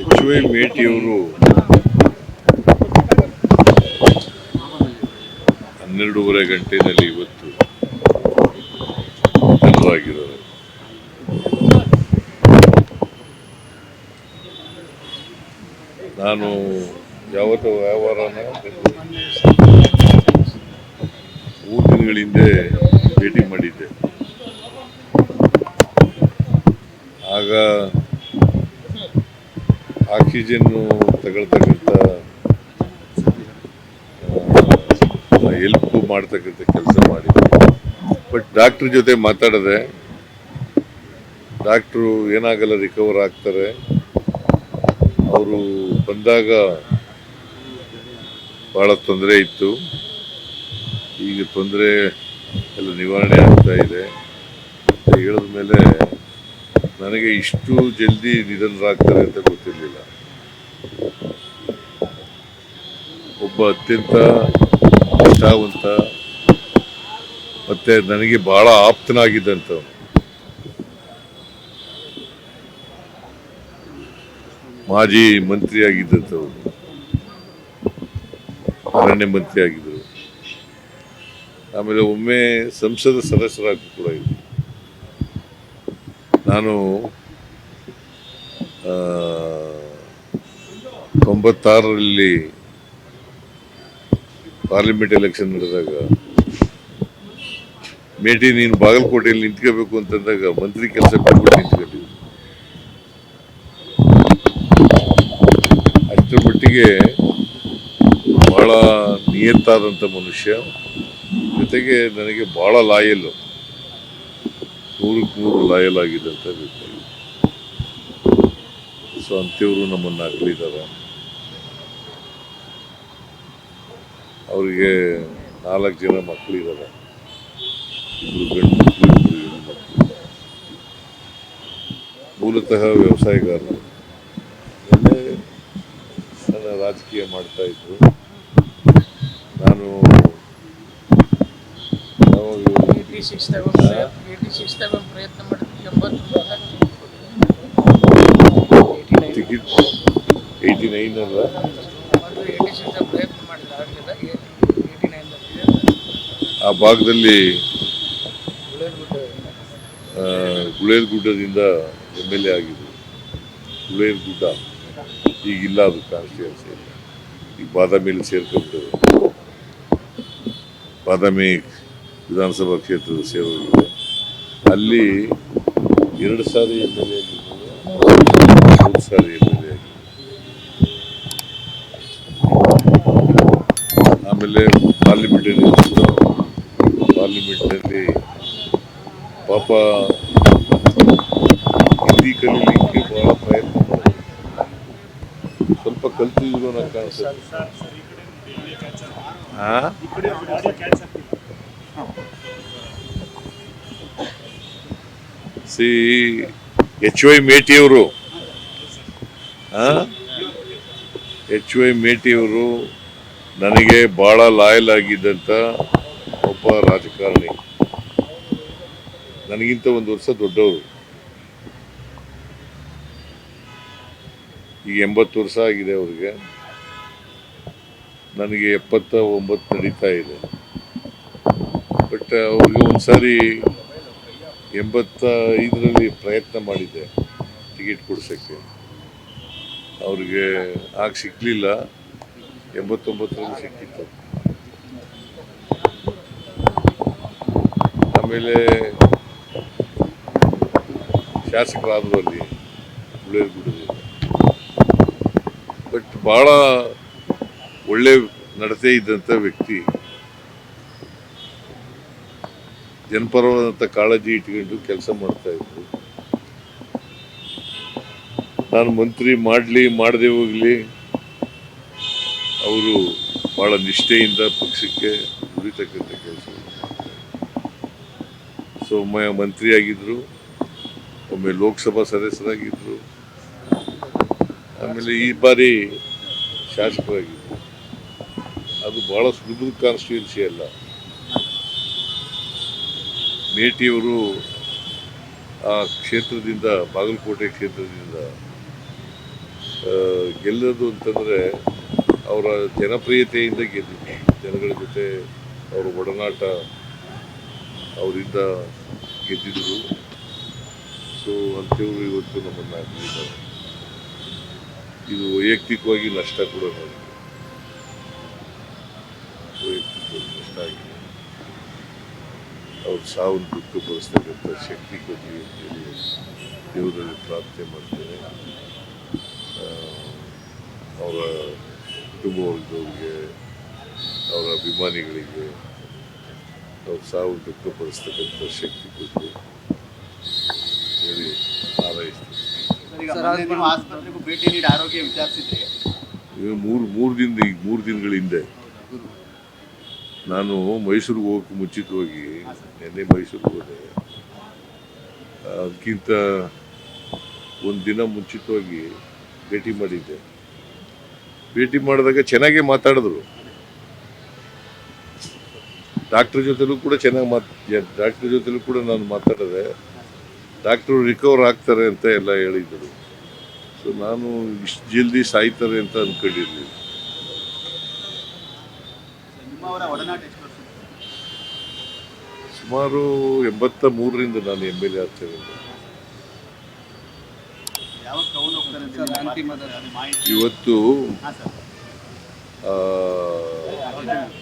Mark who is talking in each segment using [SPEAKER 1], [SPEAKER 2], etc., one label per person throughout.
[SPEAKER 1] H Y ಮೇಟಿಯವರು 12:30 ಗಂಟೆಯಲ್ಲಿ ಇವತ್ತು ನಿಧನರಾಗಿದ್ದಾರೆ. ನಾನು ಯಾವತ್ತೂ ವ್ಯವಹಾರನ 3 ದಿನಗಳ ಹಿಂದೆ ಭೇಟಿ ಮಾಡಿದ್ದೆ. ಆಗ ಆಕ್ಸಿಜನ್ ತಗೊಳ್ತಕ್ಕಂಥ ಹೆಲ್ಪ್ ಮಾಡ್ತಕ್ಕಂಥ ಕೆಲಸ ಮಾಡಿದ್ದೆ. ಬಟ್ ಡಾಕ್ಟ್ರ್ ಜೊತೆ ಮಾತಾಡಿದೆ. ಡಾಕ್ಟ್ರು ಏನಾಗಲ್ಲ, ರಿಕವರ್ ಆಗ್ತಾರೆ. ಅವರು ಬಂದಾಗ ಭಾಳ ತೊಂದರೆ ಇತ್ತು, ಈಗ ತೊಂದರೆ ಎಲ್ಲ ನಿವಾರಣೆ ಆಗ್ತಾ ಇದೆ ಅಂತ ಹೇಳಿದ ಮೇಲೆ ನನಗೆ ಇಷ್ಟು ಜಲ್ದಿ ನಿಧನರಾಗ್ತಾರೆ ಅಂತ ಗೊತ್ತಿರಲಿಲ್ಲ. ಒಬ್ಬ ಅತ್ಯಂತ ನಿಷ್ಠಾವಂತ ಮತ್ತೆ ನನಗೆ ಬಹಳ ಆಪ್ತನಾಗಿದ್ದಂಥವನು, ಮಾಜಿ ಮಂತ್ರಿ ಆಗಿದ್ದಂಥವ್ರು, ಅರಣ್ಯ ಮಂತ್ರಿ ಆಗಿದ್ದರು. ಆಮೇಲೆ ಒಮ್ಮೆ ಸಂಸದ ಸದಸ್ಯರಾಗಿ ಕೂಡ ಇದ್ದರು. ನಾನು 96ರಲ್ಲಿ ಪಾರ್ಲಿಮೆಂಟ್ ಎಲೆಕ್ಷನ್ ನಡೆದಾಗ ಮೇಟಿ ನೀನು ಬಾಗಲಕೋಟೆಯಲ್ಲಿ ನಿಂತ್ಕೋಬೇಕು ಅಂತಂದಾಗ ಮಂತ್ರಿ ಕೆಲಸ ಬಿಟ್ಬಿಟ್ಟು ನಿಂತ್ಕೊಂಡಿದ್ದೆ. ಅಷ್ಟರ ಮಟ್ಟಿಗೆ ಬಹಳ ನಿಯತ್ತಾದಂಥ ಮನುಷ್ಯ, ಜೊತೆಗೆ ನನಗೆ ಬಹಳ ಲಾಯಲ್ಲು, 100ಕ್ಕೆ 100 ಲಾಯಲ್ ಆಗಿದ್ದಂಥ ವ್ಯಕ್ತಿ. ಸೊ ಅಂಥವರು ನಮ್ಮನ್ನು ಅಗಲಿದ್ದಾರೆ. ಅವರಿಗೆ 4 ಜನ ಮಕ್ಕಳಿದ್ದಾರೆ, 2 ಗಂಡು ಮಕ್ಕಳು, 2 ಹೆಣ್ಣು ಮಕ್ಕಳು. ಮೂಲತಃ ವ್ಯವಸಾಯಗಾರರು. ನನ್ನ ರಾಜಕೀಯ ಮಾಡ್ತಾ ಇದ್ರು. ನಾನು
[SPEAKER 2] 86 ಪ್ರಯತ್ನ ಮಾಡಿದ್ವಿ.
[SPEAKER 1] ಟಿಕೆಟ್ 89 ಅಲ್ಲ, ಆ ಭಾಗದಲ್ಲಿ ಗುಳೇರ್ಗುಡ್ಡದಿಂದ MLA ಆಗಿದ್ರು. ಗುಳೇರ್ಗುಡ್ಡ ಈಗಿಲ್ಲ, ಅದು ಕಾನ್ಸ್ಟಿಟ್ಯೂನ್ಸಿ ಇಲ್ಲ, ಈಗ ಬಾದಾಮಿಯಲ್ಲಿ ಸೇರ್ಕೊಂಡ್ಬಿಟ್ಟಿದೆ. ಬಾದಾಮಿ ವಿಧಾನಸಭಾ ಕ್ಷೇತ್ರದ ಸೇರಿದೆ. ಅಲ್ಲಿ 2 ಸಾರಿ MLA ಆಗಿದ್ದಾರೆ, 3 ಸಾರಿ MLA ಆಗಿದ್ದಾರೆ. ಆಮೇಲೆ ಪಾರ್ಲಿಮೆಂಟಲ್ಲಿ ಪಾಪ ಹಿಂದಿ ಕಲೀಲಿಕ್ಕೆ ಬಹಳ ಪ್ರಯತ್ನ ಮಾಡಿದ್ರು. ಸ್ವಲ್ಪ ಕಲ್ತಿದ್ರು ನನಗೆ ಕಾಣಿಸುತ್ತೆ. ಎಚ್ ವೈ ಮೇಟಿಯವರು ನನಗೆ ಬಹಳ ಲಾಯಲ್ ಆಗಿದ್ದಂಥ ಒಬ್ಬ ರಾಜಕಾರಣಿ. ನನಗಿಂತ 1 ವರ್ಷ ದೊಡ್ಡವರು. ಈಗ 80 ವರ್ಷ ಆಗಿದೆ ಅವ್ರಿಗೆ. ನನಗೆ 79 ನಡೀತಾ ಇದೆ. ಬಟ್ ಅವ್ರಿಗೆ ಒಂದ್ಸಾರಿ 85ರಲ್ಲಿ ಪ್ರಯತ್ನ ಮಾಡಿದ್ದೆ ಟಿಕೆಟ್ ಕೊಡ್ಸೋಕ್ಕೆ. ಅವ್ರಿಗೆ ಆಗ ಸಿಕ್ಕಲಿಲ್ಲ, 89ರಲ್ಲಿ ಸಿಕ್ಕಿತ್ತು. ಆಮೇಲೆ ಶಾಸಕರಾದರು ಅಲ್ಲಿ ಗುಳೇರ್ಗುಡ್ಡದಲ್ಲಿ. ಬಟ್ ಭಾಳ ಒಳ್ಳೆ ನಡತೆ ಇದ್ದಂಥ ವ್ಯಕ್ತಿ, ಜನಪರವಾದಂಥ ಕಾಳಜಿ ಇಟ್ಕೊಂಡು ಕೆಲಸ ಮಾಡ್ತಾ ಇದ್ರು. ನಾನು ಮಂತ್ರಿ ಮಾಡದೆ ಹೋಗಲಿ, ಅವರು ಭಾಳ ನಿಷ್ಠೆಯಿಂದ ಪಕ್ಷಕ್ಕೆ ದುಡಿತಕ್ಕಂಥ ಕೆಲಸ. ಸೊ ಒಮ್ಮೆ ಮಂತ್ರಿ ಆಗಿದ್ರು, ಒಮ್ಮೆ ಲೋಕಸಭಾ ಸದಸ್ಯರಾಗಿದ್ದರು, ಆಮೇಲೆ ಈ ಬಾರಿ ಶಾಸಕರಾಗಿದ್ದರು. ಅದು ಭಾಳ ಸುಲಭದ ಕಾನ್ಸ್ಟಿಟ್ಯೂನ್ಸಿ ಅಲ್ಲ. ಮೇಟಿಯವರು ಆ ಕ್ಷೇತ್ರದಿಂದ, ಬಾಗಲಕೋಟೆ ಕ್ಷೇತ್ರದಿಂದ ಗೆಲ್ಲೋದು ಅಂತಂದರೆ ಅವರ ಜನಪ್ರಿಯತೆಯಿಂದ ಗೆದ್ದಿದ್ದು, ಜನಗಳ ಜೊತೆ ಅವರ ಒಡನಾಟ ಅವರಿಂದ ಗೆದ್ದಿದ್ರು. ಸೊ ಅಂಥವ್ರು ಇವತ್ತು ನಮ್ಮನ್ನು ಅಗಲಿದ್ದಾರೆ. ಇದು ವೈಯಕ್ತಿಕವಾಗಿ ನಷ್ಟ ಕೂಡ ನನಗೆ, ವೈಯಕ್ತಿಕವಾಗಿ ನಷ್ಟ ಆಗಿದೆ. ಅವ್ರ ಸಾವನ್ನು ದುಃಖಪಡಿಸ್ತಕ್ಕಂಥ ಶಕ್ತಿ ಕೊಡಲಿ ಅಂತೇಳಿ ದೇವರಲ್ಲಿ ಪ್ರಾರ್ಥನೆ ಮಾಡ್ತೇನೆ. ಅವರ ಕುಟುಂಬ ವರ್ಗದವ್ರಿಗೆ, ಅವರ ಅಭಿಮಾನಿಗಳಿಗೆ ಅವ್ರ ಸಾವು ದುಃಖಪಡಿಸ್ತಕ್ಕಂಥ ಶಕ್ತಿ ಕೊಡಲಿ ಹೇಳಿ ಹಾರೈಸ್ತೀನಿ.
[SPEAKER 3] ಆಸ್ಪತ್ರೆಗೂ ಭೇಟಿ ನೀಡಿ ಆರೋಗ್ಯ ವಿಚಾರಿಸಿದ್ರೆ
[SPEAKER 1] ಈಗ ಮೂರು ದಿನಗಳ ಹಿಂದೆ ನಾನು ಮೈಸೂರಿಗೆ ಹೋಗೋಕ್ಕೆ ಮುಂಚಿತವಾಗಿ ನಿನ್ನೆ ಮೈಸೂರಿಗೆ ಹೋದೆ. ಅದಕ್ಕಿಂತ ಒಂದು ದಿನ ಮುಂಚಿತವಾಗಿ ಭೇಟಿ ಮಾಡಿದ್ದೆ. ಭೇಟಿ ಮಾಡಿದಾಗ ಚೆನ್ನಾಗೇ ಮಾತಾಡಿದ್ರು. ಡಾಕ್ಟ್ರ್ ಜೊತೆಲೂ ಕೂಡ ಡಾಕ್ಟ್ರ್ ಜೊತೆಲೂ ಕೂಡ ನಾನು ಮಾತಾಡಿದೆ. ಡಾಕ್ಟ್ರು ರಿಕವರ್ ಆಗ್ತಾರೆ ಅಂತ ಎಲ್ಲ ಹೇಳಿದರು. ಸೊ ನಾನು ಇಷ್ಟು ಜಲ್ದಿ ಸಾಯ್ತಾರೆ ಅಂತ ಅಂದ್ಕೊಂಡಿರ್ಲಿಲ್ಲ.
[SPEAKER 3] ನಿಮ್ಮವರ ಒಡನಾಟ ಎಷ್ಟು ವರ್ಷ?
[SPEAKER 1] ಸುಮಾರು 83ರಿಂದ ನಾನು MLA ಆಗ್ತೇನೆ.
[SPEAKER 3] ಯಾವ ಕೌನ್ ಹೋಗ್ತಾರೆ ಅಂತ ಅಂತಿಮದ ಮಾಹಿತಿ
[SPEAKER 1] ಇವತ್ತು
[SPEAKER 3] ಹಾಂ ಸರ್.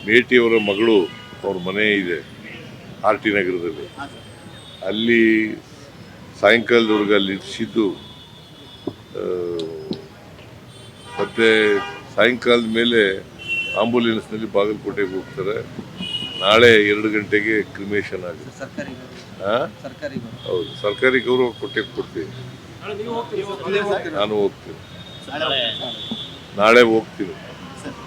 [SPEAKER 1] ಮೇಟಿಯವರ ಮಗಳು, ಅವ್ರ ಮನೆ ಇದೆ RT ನಗರದಲ್ಲಿ.
[SPEAKER 3] ಹಾಂ ಸರ್.
[SPEAKER 1] ಅಲ್ಲಿ ಸಾಯಂಕಾಲದವರೆಗೆ ಅಲ್ಲಿ ಇರಿಸಿದ್ದು, ಮತ್ತೆ ಸಾಯಂಕಾಲದ ಮೇಲೆ ಆಂಬುಲೆನ್ಸ್ನಲ್ಲಿ ಬಾಗಲಕೋಟೆಗೆ ಹೋಗ್ತಾರೆ. ನಾಳೆ 2 ಗಂಟೆಗೆ ಕ್ರಿಮೇಷನ್ ಆಗುತ್ತೆ. ಹೌದು, ಸರ್ಕಾರಿ ಗೌರವ ಕೊಡ್ತೀವಿ. ನಾನು ಹೋಗ್ತೀನಿ, ನಾಳೆ ಹೋಗ್ತೀನಿ.
[SPEAKER 3] ಸರ್.